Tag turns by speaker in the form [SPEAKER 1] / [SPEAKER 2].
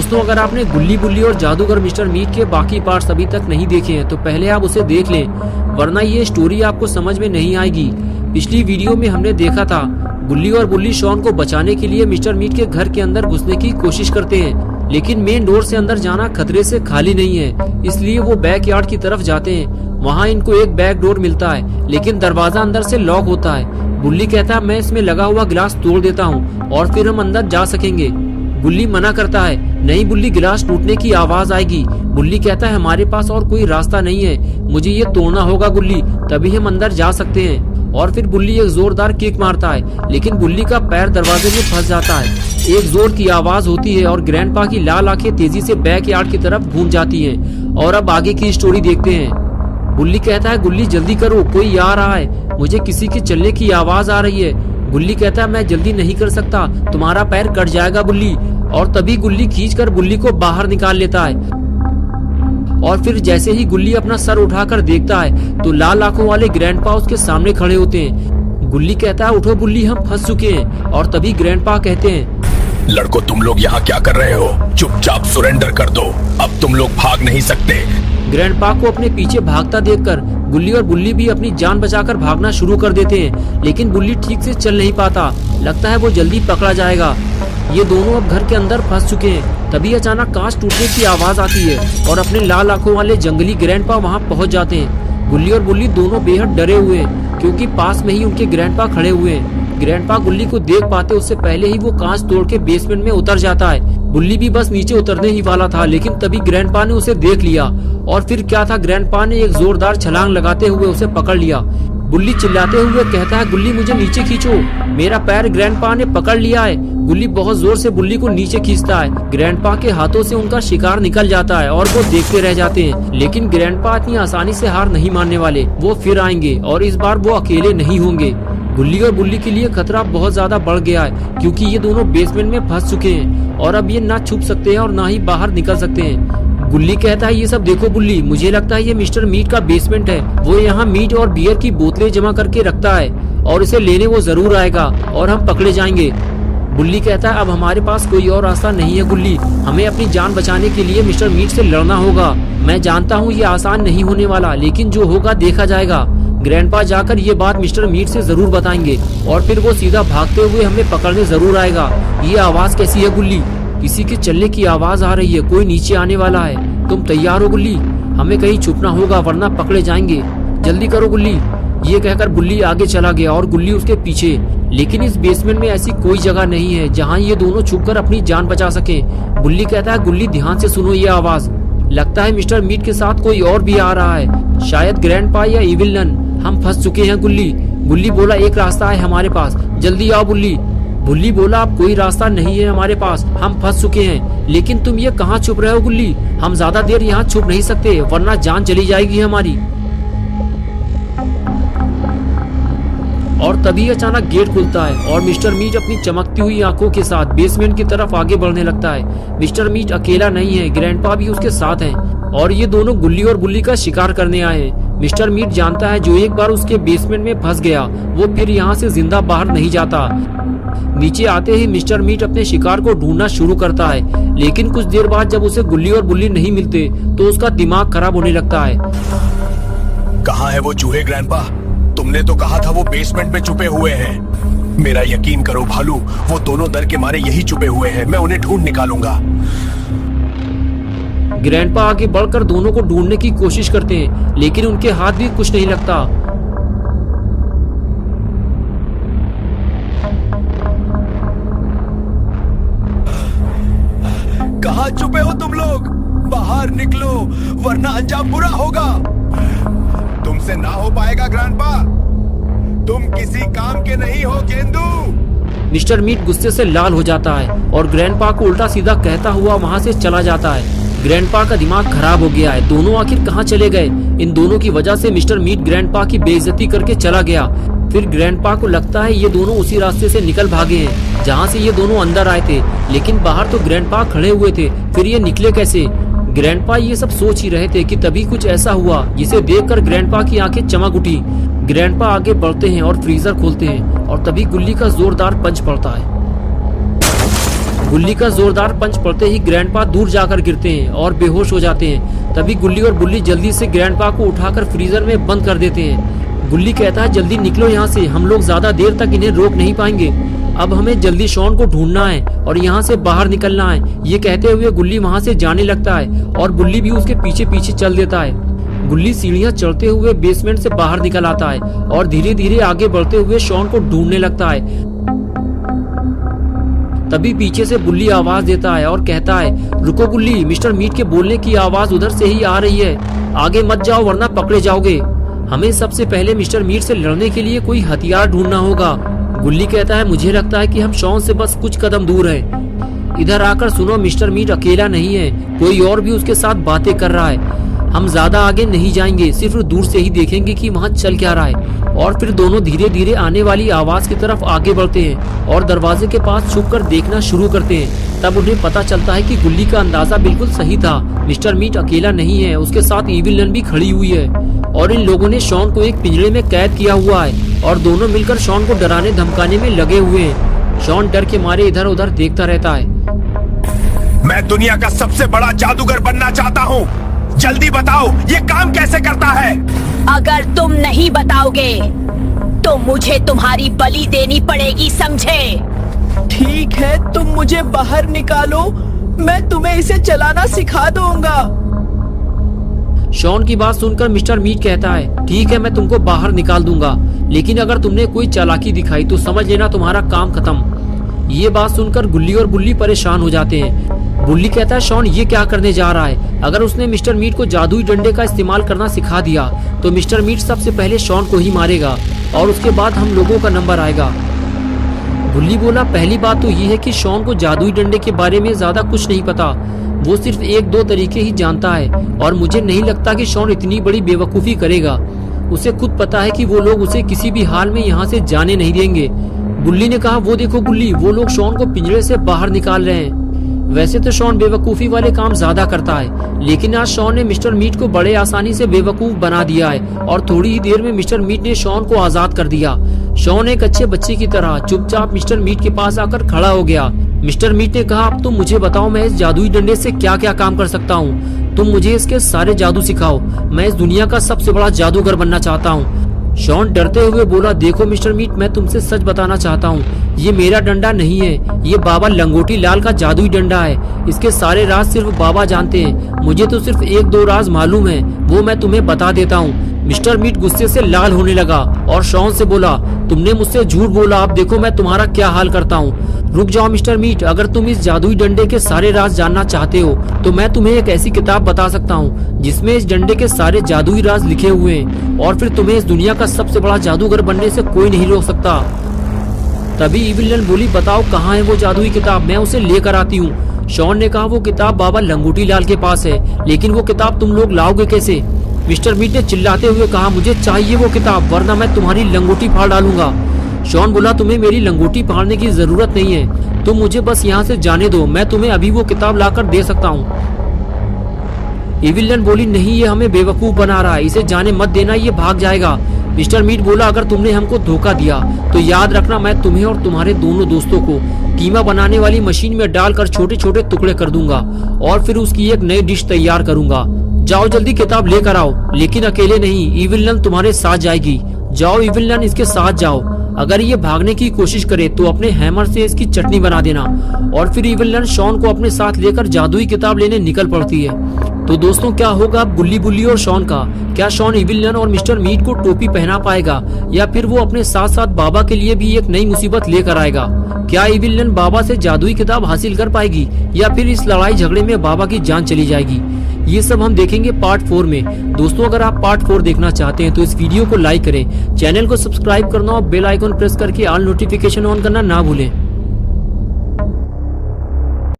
[SPEAKER 1] दोस्तों, अगर आपने गुल्ली बुल्ली और जादूगर मिस्टर मीट के बाकी पार्ट्स अभी तक नहीं देखे हैं तो पहले आप उसे देख लें, वरना ये स्टोरी आपको समझ में नहीं आएगी। पिछली वीडियो में हमने देखा था गुल्ली और बुल्ली शॉन को बचाने के लिए मिस्टर मीट के घर के अंदर घुसने की कोशिश करते हैं, लेकिन मेन डोर से अंदर जाना खतरे से खाली नहीं है, इसलिए वो बैकयार्ड की तरफ जाते हैं। वहाँ इनको एक बैक डोर मिलता है, लेकिन दरवाजा अंदर से लॉक होता है। बुल्ली कहता है मैं इसमें लगा हुआ गिलास तोड़ देता हूँ और फिर हम अंदर जा सकेंगे। बुल्ली मना करता है, नहीं बुल्ली, गिलास टूटने की आवाज आएगी। बुल्ली कहता है हमारे पास और कोई रास्ता नहीं है, मुझे ये तोड़ना होगा गुल्ली, तभी हम अंदर जा सकते हैं। और फिर बुल्ली एक जोरदार किक मारता है, लेकिन बुल्ली का पैर दरवाजे में फंस जाता है। एक जोर की आवाज होती है और ग्रैंडपा की लाल आंखें तेजी से बैकयार्ड की तरफ घूम जाती हैं। और अब आगे की स्टोरी देखते हैं। बुल्ली कहता है गुल्ली जल्दी करो, कोई आ रहा है, मुझे किसी के चलने की आवाज आ रही है। गुल्ली कहता है मैं जल्दी नहीं कर सकता, तुम्हारा पैर कट जाएगा बुल्ली। और तभी गुल्ली खींचकर बुल्ली को बाहर निकाल लेता है। और फिर जैसे ही गुल्ली अपना सर उठाकर देखता है तो लाल आंखों वाले ग्रैंडपा उसके सामने खड़े होते हैं। गुल्ली कहता है उठो बुल्ली, हम फंस चुके हैं। और तभी ग्रैंडपा कहते हैं
[SPEAKER 2] लड़को, तुम लोग यहाँ क्या कर रहे हो? चुपचाप सरेंडर कर दो, अब तुम लोग भाग नहीं सकते।
[SPEAKER 1] ग्रैंडपा को अपने पीछे भागता देखकर गुल्ली और बुल्ली भी अपनी जान बचाकर भागना शुरू कर देते हैं, लेकिन बुल्ली ठीक से चल नहीं पाता, लगता है वो जल्दी पकड़ा जाएगा। ये दोनों अब घर के अंदर फंस चुके हैं। तभी अचानक कांच टूटने की आवाज आती है और अपने लाल आंखों वाले जंगली ग्रैंडपा वहाँ पहुँच जाते हैं। गुल्ली और बुल्ली दोनों बेहद डरे हुए हैं, क्योंकि पास में ही उनके ग्रैंडपा खड़े हुए हैं। ग्रैंडपा गुल्ली को देख पाते उससे पहले ही वो कांच तोड़ के बेसमेंट में उतर जाता है। बुल्ली भी बस नीचे उतरने ही वाला था, लेकिन तभी ग्रैंडपा ने उसे देख लिया। और फिर क्या था, ग्रैंडपा ने एक जोरदार छलांग लगाते हुए उसे पकड़ लिया। बुल्ली चिल्लाते हुए कहता है गुल्ली मुझे नीचे खींचो, मेरा पैर ग्रैंडपा ने पकड़ लिया है। गुल्ली बहुत जोर से बुल्ली को नीचे खींचता है। ग्रैंडपा के हाथों से उनका शिकार निकल जाता है और वो देखते रह जाते हैं, लेकिन ग्रैंडपा इतनी आसानी से हार नहीं मानने वाले। वो फिर आएंगे और इस बार वो अकेले नहीं होंगे। गुल्ली और बुल्ली के लिए खतरा बहुत ज्यादा बढ़ गया है, क्योंकि ये दोनों बेसमेंट में फंस चुके हैं और अब ये ना छुप सकते हैं और ना ही बाहर निकल सकते हैं। गुल्ली कहता है ये सब देखो बुल्ली, मुझे लगता है ये मिस्टर मीट का बेसमेंट है। वो यहाँ मीट और बियर की बोतलें जमा करके रखता है और इसे लेने वो जरूर आएगा और हम पकड़े जाएंगे। बुल्ली कहता है अब हमारे पास कोई और रास्ता नहीं है गुल्ली, हमें अपनी जान बचाने के लिए मिस्टर मीट से लड़ना होगा। मैं जानता हूँ ये आसान नहीं होने वाला, लेकिन जो होगा देखा जाएगा। ग्रैंडपा जाकर ये बात मिस्टर मीट से जरूर बताएंगे और फिर वो सीधा भागते हुए हमें पकड़ने जरूर आएगा। ये आवाज कैसी है गुल्ली? किसी के चलने की आवाज आ रही है, कोई नीचे आने वाला है। तुम तैयार हो गुल्ली? हमें कहीं छुपना होगा वरना पकड़े जाएंगे, जल्दी करो गुल्ली। ये कहकर बुल्ली आगे चला गया और गुल्ली उसके पीछे। लेकिन इस बेसमेंट में ऐसी कोई जगह नहीं है जहाँ ये दोनों छुपकर अपनी जान बचा सके। बुल्ली कहता है गुल्ली ध्यान से सुनो ये आवाज, लगता है मिस्टर मीट के साथ कोई और भी आ रहा है, शायद ग्रैंडपा या इविल नन। हम फंस चुके हैं गुल्ली। गुल्ली बोला एक रास्ता है हमारे पास, जल्दी आओ बुल्ली। बुल्ली बोला अब कोई रास्ता नहीं है हमारे पास, हम फंस चुके हैं। लेकिन तुम ये कहाँ छुप रहे हो गुल्ली? हम ज्यादा देर यहाँ छुप नहीं सकते वरना जान चली जाएगी हमारी। और तभी अचानक गेट खुलता है और मिस्टर मीट अपनी चमकती हुई आंखों के साथ बेसमेंट की तरफ आगे बढ़ने लगता है। मिस्टर मीट अकेला नहीं है, ग्रैंडपा भी उसके साथ हैं और ये दोनों गुल्ली और बुल्ली का शिकार करने आए हैं। मिस्टर मीट जानता है जो एक बार उसके बेसमेंट में फंस गया वो फिर यहाँ से जिंदा बाहर नहीं जाता। नीचे आते ही मिस्टर मीट अपने शिकार को ढूंढना शुरू करता है, लेकिन कुछ देर बाद जब उसे गुल्ली और बुल्ली नहीं मिलते तो उसका दिमाग खराब होने लगता है।
[SPEAKER 2] कहाँ है वो चूहे ग्रैंडपा? तुमने तो कहा था वो बेसमेंट में छुपे हुए हैं। मेरा यकीन करो भालू, वो दोनों डर के मारे यही छुपे हुए हैं, मैं उन्हें ढूंढ निकालूंगा।
[SPEAKER 1] ग्रैंडपा आगे बढ़कर दोनों को ढूंढने की कोशिश करते हैं, लेकिन उनके हाथ भी कुछ नहीं लगता।
[SPEAKER 2] कहाँ छुपे हो तुम लोग? बाहर निकलो वरना अंजाम बुरा होगा। तुमसे ना हो पाएगा ग्रैंडपा, तुम किसी काम के नहीं हो गेंदू।
[SPEAKER 1] मिस्टर मीट गुस्से से लाल हो जाता है और ग्रैंडपा को उल्टा सीधा कहता हुआ वहाँ से चला जाता है। ग्रैंडपा का दिमाग खराब हो गया है, दोनों आखिर कहाँ चले गए? इन दोनों की वजह से मिस्टर मीट ग्रैंडपा की बेइज्जती करके चला गया। फिर ग्रैंडपा को लगता है ये दोनों उसी रास्ते से निकल भागे हैं जहाँ से ये दोनों अंदर आए थे, लेकिन बाहर तो ग्रैंडपा खड़े हुए थे, फिर ये निकले कैसे? ग्रैंडपा ये सब सोच ही रहे थे कि तभी कुछ ऐसा हुआ जिसे देखकर ग्रैंडपा की आंखें चमक उठी। ग्रैंडपा आगे बढ़ते हैं और फ्रीजर खोलते हैं और तभी गुल्ली का जोरदार पंच पड़ता है। गुल्ली का जोरदार पंच पड़ते ही ग्रैंडपा दूर जाकर गिरते हैं और बेहोश हो जाते हैं। तभी गुल्ली और बुल्ली जल्दी से ग्रैंडपा को उठाकर फ्रीजर में बंद कर देते हैं। गुल्ली कहता है जल्दी निकलो यहाँ से, हम लोग ज्यादा देर तक इन्हें रोक नहीं पाएंगे। अब हमें जल्दी शॉन को ढूंढना है और यहाँ से बाहर निकलना है। ये कहते हुए गुल्ली वहाँ से जाने लगता है और बुल्ली भी उसके पीछे पीछे चल देता है। गुल्ली सीढ़ियाँ चढ़ते हुए बेसमेंट से बाहर निकल आता है और धीरे धीरे आगे बढ़ते हुए शॉन को ढूंढने लगता है। तभी पीछे से बुल्ली आवाज देता है और कहता है रुको गुल्ली, मिस्टर मीट के बोलने की आवाज उधर से ही आ रही है, आगे मत जाओ वरना पकड़े जाओगे। हमें सबसे पहले मिस्टर मीट से लड़ने के लिए कोई हथियार ढूंढना होगा। गुल्ली कहता है मुझे लगता है कि हम शॉन से बस कुछ कदम दूर हैं। इधर आकर सुनो, मिस्टर मीट अकेला नहीं है, कोई और भी उसके साथ बातें कर रहा है। हम ज्यादा आगे नहीं जाएंगे, सिर्फ दूर से ही देखेंगे कि वहाँ चल क्या रहा है। और फिर दोनों धीरे धीरे आने वाली आवाज की तरफ आगे बढ़ते हैं और दरवाजे के पास छुपकर देखना शुरू करते हैं। तब उन्हें पता चलता है कि गुल्ली का अंदाजा बिल्कुल सही था, मिस्टर मीट अकेला नहीं है, उसके साथ इविल नन भी खड़ी हुई है और इन लोगों ने शॉन को एक पिंजरे में कैद किया हुआ है और दोनों मिलकर शॉन को डराने धमकाने में लगे हुए हैं। शॉन डर के मारे इधर उधर देखता रहता है।
[SPEAKER 2] मैं दुनिया का सबसे बड़ा जादूगर बनना चाहता हूँ, जल्दी बताओ ये काम कैसे करता है।
[SPEAKER 3] अगर तुम नहीं बताओगे तो मुझे तुम्हारी बलि देनी पड़ेगी, समझे?
[SPEAKER 4] ठीक है, तुम मुझे बाहर निकालो, मैं तुम्हें इसे चलाना सिखा दूंगा।
[SPEAKER 1] शॉन की बात सुनकर मिस्टर मीट कहता है ठीक है, मैं तुमको बाहर निकाल दूंगा, लेकिन अगर तुमने कोई चालाकी दिखाई तो समझ लेना तुम्हारा काम खत्म। ये बात सुनकर गुल्ली और बुल्ली परेशान हो जाते हैं। बुल्ली कहता है शॉन ये क्या करने जा रहा है, अगर उसने मिस्टर मीट को जादुई डंडे का इस्तेमाल करना सिखा दिया तो मिस्टर मीट सबसे पहले शॉन को ही मारेगा और उसके बाद हम लोगों का नंबर आएगा। बुल्ली बोला पहली बात तो ये है कि शॉन को जादुई डंडे के बारे में ज्यादा कुछ नहीं पता, वो सिर्फ एक दो तरीके ही जानता है और मुझे नहीं लगता कि शॉन इतनी बड़ी बेवकूफी करेगा। उसे खुद पता है कि वो लोग उसे किसी भी हाल में यहाँ से जाने नहीं देंगे। बुल्ली ने कहा वो देखो गुल्ली, वो लोग शॉन को पिंजरे से बाहर निकाल रहे हैं। वैसे तो शॉन बेवकूफी वाले काम ज्यादा करता है, लेकिन आज शॉन ने मिस्टर मीट को बड़े आसानी से बेवकूफ बना दिया है और थोड़ी ही देर में मिस्टर मीट ने शॉन को आजाद कर दिया। शॉन एक अच्छे बच्चे की तरह चुपचाप मिस्टर मीट के पास आकर खड़ा हो गया। मिस्टर मीट ने कहा अब तुम मुझे बताओ मैं इस जादुई डंडे से क्या क्या काम कर सकता हूँ, तुम मुझे इसके सारे जादू सिखाओ, मैं इस दुनिया का सबसे बड़ा जादूगर बनना चाहता हूँ। शॉन डरते हुए बोला देखो मिस्टर मीट, मैं तुमसे सच बताना चाहता हूँ, ये मेरा डंडा नहीं है, ये बाबा लंगोटी लाल का जादुई डंडा है। इसके सारे राज सिर्फ बाबा जानते हैं, मुझे तो सिर्फ एक दो राज मालूम है, वो मैं तुम्हें बता देता हूँ। मिस्टर मीट गुस्से से लाल होने लगा और शॉन से बोला तुमने मुझसे झूठ बोला, अब देखो मैं तुम्हारा क्या हाल करता हूँ। रुक जाओ मिस्टर मीट, अगर तुम इस जादुई डंडे के सारे राज जानना चाहते हो तो मैं तुम्हें एक ऐसी किताब बता सकता हूँ जिसमें इस डंडे के सारे जादुई राज लिखे हुए हैं और फिर तुम्हें इस दुनिया का सबसे बड़ा जादूगर बनने से कोई नहीं रोक सकता। तभी इविल नन बोली बताओ कहाँ है वो जादुई किताब, मैं उसे लेकर आती हूँ। शॉन ने कहा वो किताब बाबा लंगोटी लाल के पास है, लेकिन वो किताब तुम लोग लाओगे कैसे? मिस्टर मीट ने चिल्लाते हुए कहा मुझे चाहिए वो किताब वरना मैं तुम्हारी लंगोटी फाड़ डालूंगा। शॉन बोला तुम्हें मेरी लंगोटी फाड़ने की जरूरत नहीं है, तुम मुझे बस यहाँ से जाने दो, मैं तुम्हें अभी वो किताब लाकर दे सकता हूँ। इविल नन बोली नहीं, ये हमें बेवकूफ बना रहा है, इसे जाने मत देना, ये भाग जाएगा। मिस्टर मीट बोला अगर तुमने हमको धोखा दिया तो याद रखना मैं तुम्हें और तुम्हारे दोनों दोस्तों को कीमा बनाने वाली मशीन में डालकर छोटे छोटे टुकड़े कर दूंगा और फिर उसकी एक नई डिश तैयार करूंगा। जाओ जल्दी किताब लेकर आओ, लेकिन अकेले नहीं, इविल नन तुम्हारे साथ जाएगी। जाओ इविल नन इसके साथ जाओ, अगर ये भागने की कोशिश करे तो अपने हैमर से इसकी चटनी बना देना। और फिर इविल नन शॉन को अपने साथ लेकर जादुई किताब लेने निकल पड़ती है। तो दोस्तों क्या होगा अब गुल्ली बुल्ली और शॉन का? क्या शॉन इविल नन और मिस्टर मीट को टोपी पहना पाएगा या फिर वो अपने साथ साथ बाबा के लिए भी एक नई मुसीबत लेकर आएगा? क्या इविल नन बाबा से जादुई किताब हासिल कर पाएगी या फिर इस लड़ाई झगड़े में बाबा की जान चली जाएगी? ये सब हम देखेंगे पार्ट 4 में। दोस्तों अगर आप पार्ट 4 देखना चाहते हैं तो इस वीडियो को लाइक करें, चैनल को सब्सक्राइब करना और बेल आइकन प्रेस करके ऑल नोटिफिकेशन ऑन करना ना भूलें।